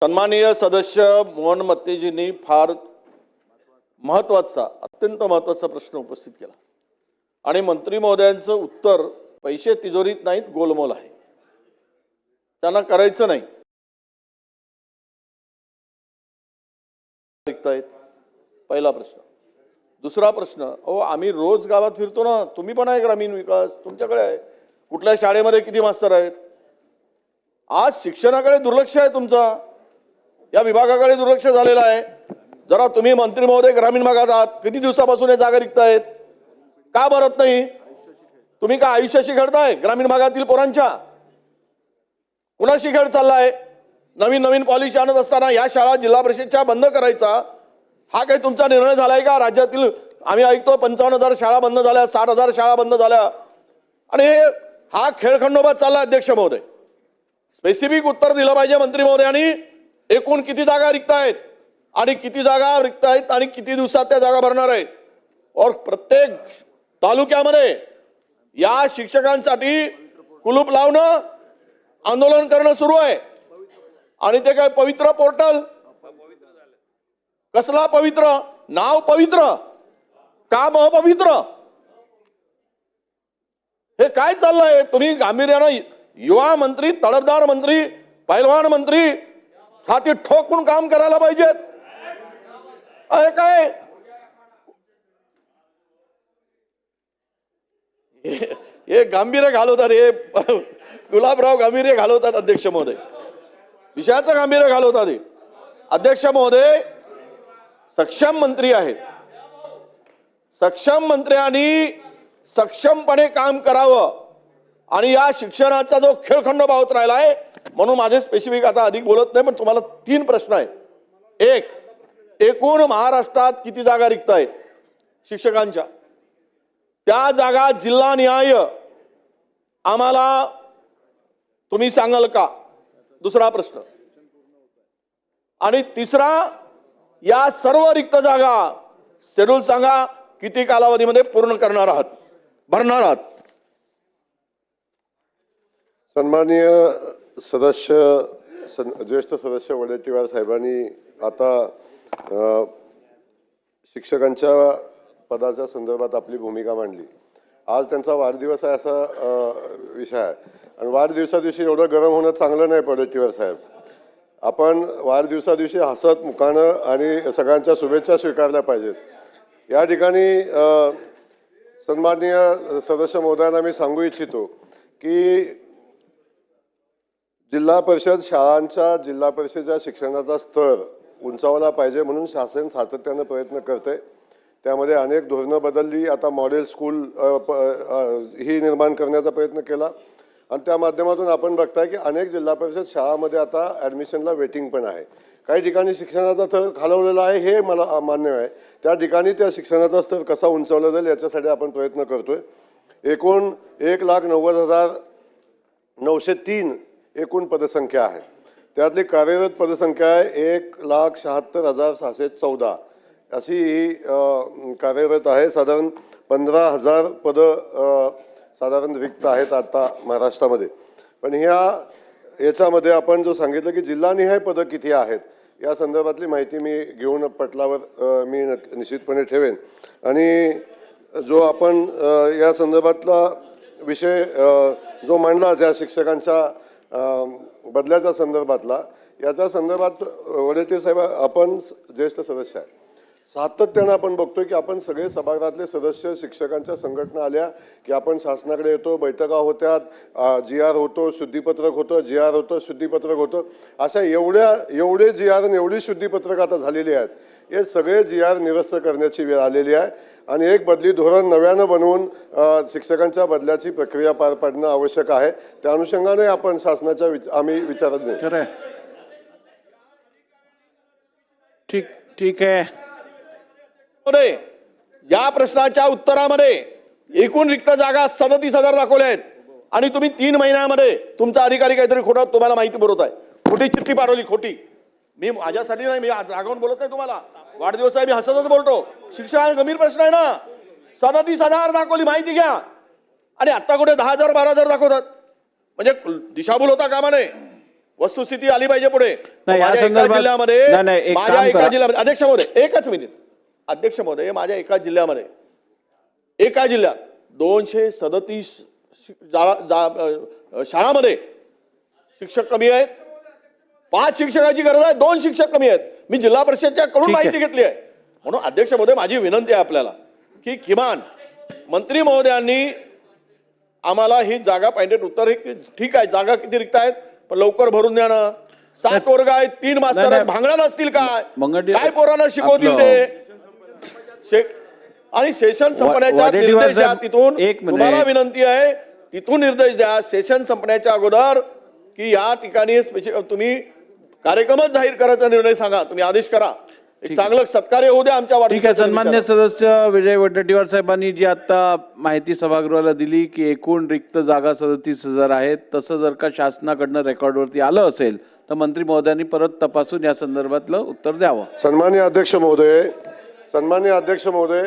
सन्माननीय सदस्य मोहन मत्तेजींनी फार महत्त्वाचा अत्यंत महत्त्वाचा प्रश्न उपस्थित केला आणि मंत्री महोदयांचं उत्तर पैसे तिजोरीत नाहीत गोलमोल आहे, त्यांना करायचं नाही। पहिला प्रश्न। दुसरा प्रश्न, अहो आम्ही रोज गावात फिरतो ना, तुम्ही पण आहे ग्रामीण विकास, तुमच्याकडे आहे, कुठल्या शाळेमध्ये किती मास्तर आहेत? आज शिक्षणाकडे दुर्लक्ष आहे तुमचा, या विभागाकडे दुर्लक्ष झालेलं आहे। जरा तुम्ही मंत्री महोदय ग्रामीण भागात आहात, किती दिवसापासून हे जागा रिक्त आहेत, का भरत नाही? तुम्ही का आयुष्याशी खेळताय ग्रामीण भागातील पोरांच्या? कुणाशी खेळ चाललाय? नवीन नवीन पॉलिसी आणत असताना या शाळा जिल्हा परिषदच्या बंद करायचा हा काही तुमचा निर्णय झालाय का? राज्यातील आम्ही ऐकतो 55,000 शाळा बंद झाल्या, 60,000 शाळा बंद झाल्या आणि हा खेळखंडोबा चालला। अध्यक्ष महोदय, स्पेसिफिक उत्तर दिलं पाहिजे मंत्री महोदयांनी। एकूण किती जागा रिक्त आहेत आणि किती जागा रिक्त आहेत आणि किती दिवसात त्या जागा भरणार आहेत? और प्रत्येक तालुक्यामध्ये या शिक्षकांसाठी कुलूप लावणं, आंदोलन करणं सुरू आहे। आणि ते काय पवित्र पोर्टल? कसला पवित्र? नाव पवित्र, काम अपवित्र? हे काय चाललंय? तुम्ही गांभीर्यानं युवा मंत्री, तडफदार मंत्री, पैलवान मंत्री छाती ठोकून काम करायला पाहिजेत। काय हे गांभीर्य घालवतात, हे गुलाबराव गांभीर्य घालवतात अध्यक्ष महोदय, विषयाचं गांभीर्य घालवतात हे। अध्यक्ष महोदय, सक्षम मंत्री आहेत, सक्षम मंत्र्यांनी सक्षमपणे काम करावं आणि या शिक्षणाचा जो खेळखंडोबा होत राहिला आहे, म्हणून माझे स्पेसिफिक आता अधिक बोलत नाही, पण तुम्हाला 3 प्रश्न आहेत। एक, एकूण महाराष्ट्रात किती जागा रिक्त आहेत शिक्षकांच्या? त्या जागा जिल्हानिहाय आम्हाला तुम्ही सांगाल का? दुसरा प्रश्न। आणि तिसरा, या सर्व रिक्त जागा शेड्यूल सांगा, किती कालावधीमध्ये पूर्ण करणार आहात, भरणार आहात? सन्माननीय सदस्य ज्येष्ठ सदस्य वडेट्टीवार साहेबांनी आता शिक्षकांच्या पदाच्या संदर्भात आपली भूमिका मांडली। आज त्यांचा वाढदिवस आहे असा विषय आहे आणि वाढदिवसा दिवशी एवढं गरम होणं चांगलं नाही वडेट्टीवार साहेब। आपण वाढदिवसा दिवशी हसत मुखानं आणि सगळ्यांच्या शुभेच्छा स्वीकारल्या पाहिजेत। या ठिकाणी सन्माननीय सदस्य महोदयांना मी सांगू इच्छितो की जिल्हा परिषद शाळांच्या जिल्हा परिषदेच्या शिक्षणाचा स्तर उंचावला पाहिजे म्हणून शासन सातत्यानं प्रयत्न करते। त्यामध्ये अनेक धोरणं बदलली, आता मॉडेल स्कूल ही निर्माण करण्याचा प्रयत्न केला आणि त्या माध्यमातून आपण बघताय की अनेक जिल्हा परिषद शाळांमध्ये आता ॲडमिशनला वेटिंग पण आहे। काही ठिकाणी शिक्षणाचा स्तर खालवलेला आहे, हे मला मान्य आहे। त्या ठिकाणी त्या शिक्षणाचा स्तर कसा उंचावला जाईल याच्यासाठी आपण प्रयत्न करतोय। एकूण 1,90,903 एकूण पदसंख्या आहे, त्यातली कार्यरत पदसंख्या आहे 1,76,614 अशी ही कार्यरत आहे। साधारण 15,000 पदं साधारण रिक्त आहेत आता महाराष्ट्रामध्ये। पण याच्यामध्ये आपण जो सांगितलं की जिल्हानिहाय पदं किती आहेत या संदर्भातली माहिती मी घेऊन पटलावर मी निश्चितपणे ठेवेन। आणि जो आपण या संदर्भातला विषय जो मांडला त्या शिक्षकांच्या बदल्याच्या संदर्भातला, याच्या संदर्भात वडेट्टीवार साहेब आपण ज्येष्ठ सदस्य आहे, सातत्यानं आपण बघतोय की आपण सगळे सभागृहातले सदस्य शिक्षकांच्या संघटना आल्या की आपण शासनाकडे येतो, बैठका होत्यात, GR होतो, शुद्धीपत्रक होतं, GR होतं, शुद्धीपत्रक होतं, अशा एवढे GR आणि एवढी शुद्धीपत्रक आता झालेली आहेत। हे सगळे GR निरस्त करण्याची वेळ आलेली आहे आणि एक बदली धोरण नव्यानं बनवून शिक्षकांच्या बदल्याची प्रक्रिया पार पाडणं आवश्यक आहे। त्या अनुषंगाने आपण शासनाच्या आम्ही विचारात नाही। ठीक आहे। या प्रश्नाच्या उत्तरामध्ये एकूण रिक्त जागा 37,000 दाखवल्या आहेत आणि तुम्ही 3 महिन्यामध्ये तुमचा अधिकारी काहीतरी खोटं तुम्हाला माहिती पुरवत आहे, खोटी चिठ्ठी पाठवली, खोटी। मी माझ्यासाठी नाही, मी रागावून बोलत नाही तुम्हाला, वाढदिवस आहे मी हसतच बोलतो। शिक्षण गंभीर प्रश्न आहे ना, 37,000 दाखवली, माहिती घ्या। आणि आता कुठे 10,000 12,000 दाखवतात, म्हणजे दिशाभूल होता कामा नये। वस्तुस्थिती आली पाहिजे पुढे. नाही, या माझ्या एका संदर्भात- जिल्ह्यामध्ये नाही, नाही, एक माझ्या काम एका करा. जिल्ह्यामध्ये अध्यक्ष महोदय एकच मिनिट. अध्यक्ष महोदय माझ्या एका जिल्ह्यामध्ये एका जिल्ह्यात 237 शाळामध्ये शिक्षक कमी आहेत. 5 शिक्षकाची गरज आहे, 2 शिक्षक कमी आहेत. मी जिल्हा परिषदच्या कडून ठीक आहे. माहिती घेतली आहे. म्हणून अध्यक्ष महोदय माझी विनंती आहे आपल्याला की किमान मंत्री महोदयांनी आम्हाला ही जागा पाहिजे. उत्तर हे ठीक आहे, जागा किती रिक्त आहेत पण लवकर भरून द्या ना. 7 वर्ग आहेत, 3 मास्तर आहेत, भांगडा नसतील काय काय पोरांना शिकवतील ते आणि सेशन संपण्याच्या वडेट्टीवार निर्देश द्या. साहेब, तिथून एक मिनिट. तुम्हाला विनंती आहे तिथून निर्देश द्या सेशन संपण्याच्या अगोदर की या ठिकाणी तुम्ही कार्यक्रमच जाहीर करायचा निर्णय सांगा. तुम्ही आदेश करा. एक चांगलं सत्कार्य होऊ द्या आमच्या ठीक आहे. सन्मान्य सदस्य विजय वडेट्टीवार साहेबांनी जी आता माहिती सभागृहाला दिली की एकूण रिक्त जागा 37,000 आहेत, तसं जर का शासनाकडनं रेकॉर्डवरती आलं असेल तर मंत्री महोदयांनी परत तपासून या संदर्भातलं उत्तर द्यावं. सन्मान्य अध्यक्ष महोदय,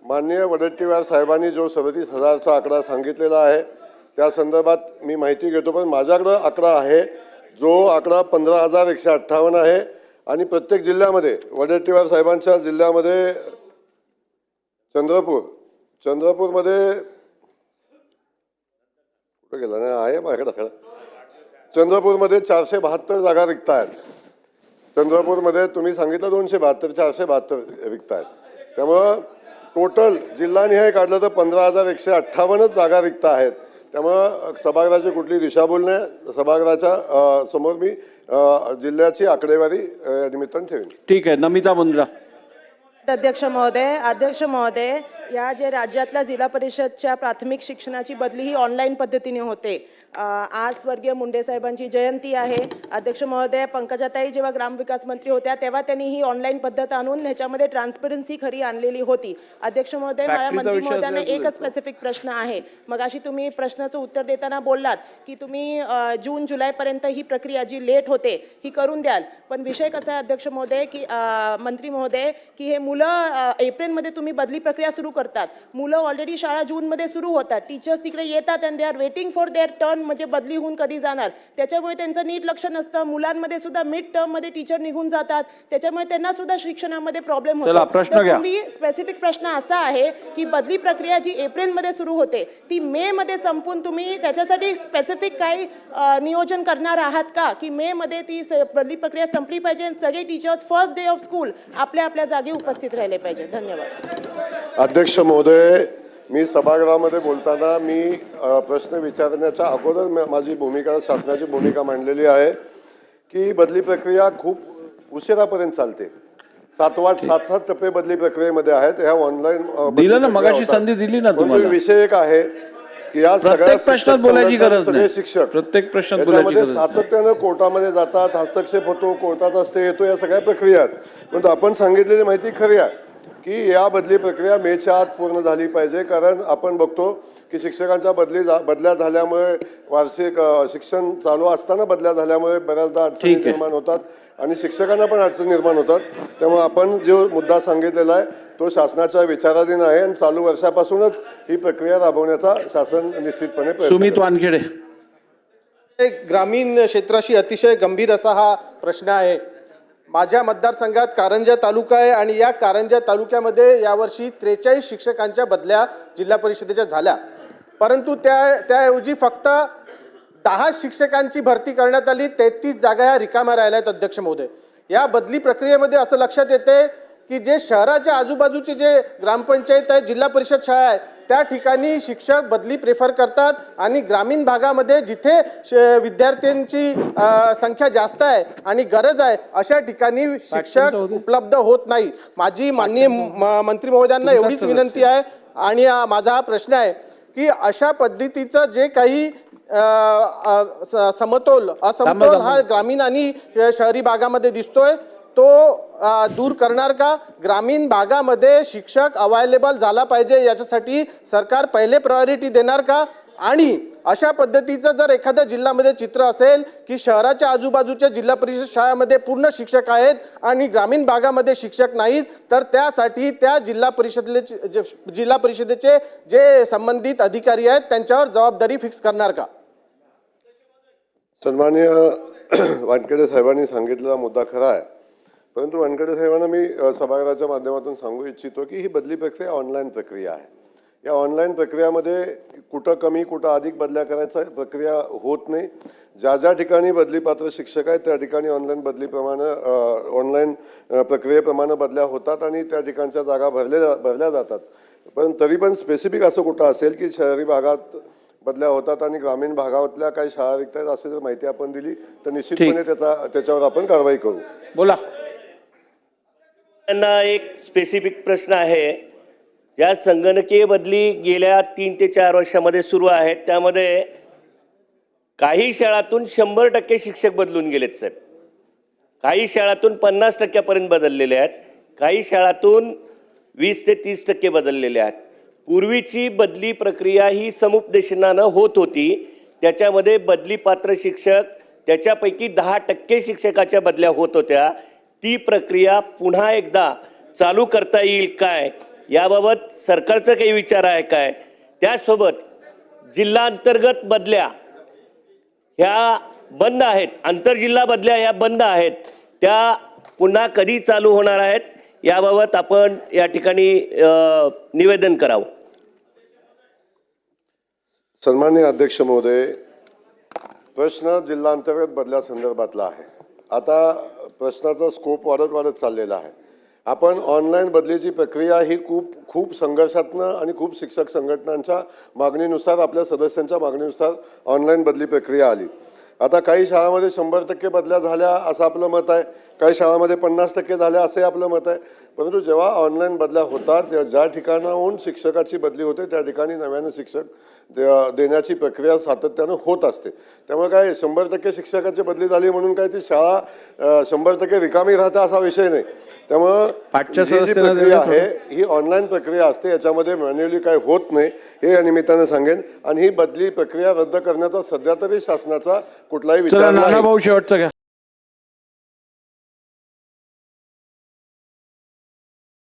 माननीय वडेट्टीवार साहेबांनी जो 37,000चा आकडा सांगितलेला आहे त्या संदर्भात मी माहिती घेतो. पण माझ्याकडं आकडा आहे जो आकडा 15,158 आहे आणि प्रत्येक जिल्ह्यामध्ये वडेट्टीवार साहेबांच्या जिल्ह्यामध्ये चंद्रपूरमध्ये कुठे गेला नाही आहे माझ्याकडे. चंद्रपूरमध्ये 472 जागा रिक्त आहेत. चंद्रपूरमध्ये तुम्ही सांगितलं 272, 472 रिक्त आहेत. त्यामुळं टोटल जिल्हानिहाय काढलं तर 15,158 जागा रिक्त आहेत. त्यामुळं सभागृहाची कुठली दिशाभूल नाही. सभागृहाच्या समोर मी जिल्ह्याची आकडेवारी या निमित्तानं ठेवीन. ठीक आहे. नमिता मुंद्रा. अध्यक्ष महोदय, या जे राज्यातल्या जिल्हा परिषदच्या प्राथमिक शिक्षणाची बदली ही ऑनलाईन पद्धतीने होते. आज स्वर्गीय मुंडे साहेबांची जयंती आहे. अध्यक्ष महोदय, पंकजाताई जेव्हा ग्रामविकास मंत्री होत्या तेव्हा त्यांनी ही ऑनलाईन पद्धत आणून ह्याच्यामध्ये ट्रान्सपरन्सी खरी आणलेली होती. अध्यक्ष महोदय, माझ्या मंत्री महोदयांना एकच स्पेसिफिक प्रश्न आहे. मग अशी तुम्ही प्रश्नाचं उत्तर देताना बोललात की तुम्ही जून जुलैपर्यंत ही प्रक्रिया जी लेट होते ही करून द्याल. पण विषय कसा आहे अध्यक्ष महोदय की मंत्री महोदय की हे मुलं एप्रिलमध्ये तुम्ही बदली प्रक्रिया सुरू करतात. मुलं ऑलरेडी शाळा जूनमध्ये सुरू होतात. टीचर्स तिकडे येतात आणि they are waiting for their turn, म्हणजे बदली होऊन कधी जाणार. त्याच्यामुळे त्यांचं नीट लक्ष नसतं. मुलांमध्ये सुद्धा मिड टर्म मध्ये टीचर निघून जातात. त्याच्यामुळे त्यांना सुद्धा शिक्षणामध्ये प्रॉब्लेम होतो. तर तुम्ही स्पेसिफिक प्रश्न असा आहे की बदली प्रक्रिया जी एप्रिलमध्ये सुरू होते ती मे मध्ये संपून तुम्ही त्याच्यासाठी स्पेसिफिक काही नियोजन करणार आहात का की मे मध्ये ती बदली प्रक्रिया संपली पाहिजे आणि सगळे teachers first day of school आपल्या आपल्या जागी उपस्थित राहिले पाहिजे. धन्यवाद. अध्यक्ष महोदय, मी सभागृहामध्ये बोलताना मी प्रश्न विचारण्याच्या अगोदर माझी भूमिका, शासनाची भूमिका मांडलेली आहे की बदली प्रक्रिया खूप उशिरापर्यंत चालते. 7 टप्पे बदली प्रक्रियेमध्ये आहेत. ह्या ऑनलाईन दिलं ना, मगाशी संधी दिली ना तुम्हाला. विषय एक आहे की या सगळ्या प्रश्नात बोलायची गरज सगळे नाही. शिक्षक प्रत्येक प्रश्नात त्याच्यामध्ये बोलायची गरज सातत्यानं कोर्टामध्ये जातात, हस्तक्षेप होतो, कोर्टाचा स्टे येतो, या सगळ्या प्रक्रिया आहेत. परंतु आपण सांगितलेली माहिती खरी आहे की या बदली प्रक्रिया मेच्या आत पूर्ण झाली पाहिजे. कारण आपण बघतो की शिक्षकांच्या बदल्या झाल्यामुळे वार्षिक शिक्षण चालू असताना बदल्या झाल्यामुळे बऱ्याचदा अडचणी निर्माण होतात आणि शिक्षकांना पण अडचणी निर्माण होतात. त्यामुळे आपण जो मुद्दा सांगितलेला आहे तो शासनाच्या विचाराधीन आहे आणि चालू वर्षापासूनच ही प्रक्रिया राबवण्याचा शासन निश्चितपणे प्रयत्न सुमित करेल. वानखेडे. ग्रामीण क्षेत्राशी अतिशय गंभीर असा हा प्रश्न आहे. माझ्या मतदारसंघात कारंजा तालुका आहे आणि या कारंजा तालुक्यामध्ये यावर्षी 43 शिक्षकांच्या बदल्या जिल्हा परिषदेच्या झाल्या. परंतु त्याऐवजी फक्त 10 शिक्षकांची भरती करण्यात आली. 33 जागा ह्या रिकाम्या राहिल्या आहेत. अध्यक्ष महोदय, या बदली प्रक्रियेमध्ये असं लक्षात येते की जे शहराच्या आजूबाजूचे जे ग्रामपंचायत आहे, जिल्हा परिषद शाळा आहे, त्या ठिकाणी शिक्षक बदली प्रेफर करतात आणि ग्रामीण भागामध्ये जिथे विद्यार्थ्यांची संख्या जास्त आहे आणि गरज आहे अशा ठिकाणी शिक्षक उपलब्ध होत नाही. माझी माननीय मंत्री महोदयांना एवढीच विनंती आहे आणि माझा हा प्रश्न आहे की अशा पद्धतीचं जे काही असमतोल हा ग्रामीण आणि शहरी भागामध्ये दिसतोय तो दूर करणार का? ग्रामीण भागामध्ये शिक्षक अवेलेबल झाला पाहिजे याच्यासाठी सरकार पहिले प्रायोरिटी देणार का? आणि अशा पद्धतीचं जर एखाद्या जिल्ह्यामध्ये चित्र असेल की शहराच्या आजूबाजूच्या जिल्हा परिषद शाळांमध्ये पूर्ण शिक्षक आहेत आणि ग्रामीण भागामध्ये शिक्षक नाहीत, तर त्यासाठी त्या जिल्हा परिषदेचे जे संबंधित अधिकारी आहेत त्यांच्यावर जबाबदारी फिक्स करणार का? सन्माननीय वानखेडे साहेबांनी सांगितलेला मुद्दा खरा आहे, परंतु वानखेडे साहेबांना मी सभागृहाच्या माध्यमातून सांगू इच्छितो की ही बदली प्रक्रिया ऑनलाईन प्रक्रिया आहे. या ऑनलाईन प्रक्रियामध्ये कुठं कमी कुठं अधिक बदल्या करायचा प्रक्रिया होत नाही. ज्या ज्या ठिकाणी बदलीपात्र शिक्षक आहेत त्या ठिकाणी ऑनलाईन प्रक्रियेप्रमाणे बदल्या होतात आणि त्या ठिकाणच्या जागा भरल्या जातात. पण तरी पण स्पेसिफिक असं कुठं असेल की शहरी भागात बदल्या होतात आणि ग्रामीण भागातल्या काही शाळा रिक्त आहेत असे जर माहिती आपण दिली तर निश्चितपणे त्याच्यावर आपण कारवाई करू. बोला. त्यांना एक स्पेसिफिक प्रश्न आहे. ज्या संगणकीय बदली गेल्या 3 ते 4 वर्षामध्ये सुरू आहेत त्यामध्ये काही शाळातून 100% शिक्षक बदलून गेलेत साहेब. काही शाळातून 50% बदललेले आहेत. काही शाळातून 20 ते 30% बदललेले आहेत. पूर्वीची बदली प्रक्रिया ही समुपदेशनानं होत होती. त्याच्यामध्ये बदली पात्र शिक्षक त्याच्यापैकी 10% शिक्षकाच्या बदल्या होत होत्या. ती प्रक्रिया पुन्हा एकदा चालू करता येईल काय याबाबत सरकारचा काही विचार आहे काय? त्यासोबत जिल्हा अंतर्गत बदल्या ह्या बंद आहेत, आंतरजिल्हा बदल्या ह्या बंद आहेत, त्या पुन्हा कधी चालू होणार आहेत याबाबत आपण या ठिकाणी निवेदन करावं. सन्माननीय अध्यक्ष महोदय, प्रश्न जिल्हा अंतर्गत बदल्या संदर्भातला आहे. आता प्रश्नाचा स्कोप वाढत चाललेला आहे. आपण ऑनलाईन बदलीची प्रक्रिया ही खूप संघर्षातनं आणि खूप शिक्षक संघटनांच्या मागणीनुसार आपल्या सदस्यांच्या मागणीनुसार ऑनलाईन बदली प्रक्रिया आली. आता काही शाळांमध्ये 100% बदल्या झाल्या असं आपलं मत आहे, काही शाळांमध्ये 50% झाल्या असे आपलं मत आहे. परंतु जेव्हा ऑनलाईन बदल्या होतात तेव्हा ज्या ठिकाणाहून शिक्षकाची बदली होते त्या ठिकाणी नव्यानं शिक्षक देण्याची प्रक्रिया सातत्यानं होत असते. त्यामुळे काय 100% शिक्षकाची बदली झाली म्हणून काय ती शाळा 100% रिकामी राहते असा विषय नाही. त्यामुळं ही जी प्रक्रिया आहे ही ऑनलाईन प्रक्रिया असते, याच्यामध्ये मॅन्युअली काय होत नाही हे या निमित्तानं सांगेन. आणि ही बदली प्रक्रिया रद्द करण्याचा सध्या तरी शासनाचा कुठलाही विचार नाही. भाऊ शेवटचा घ्या.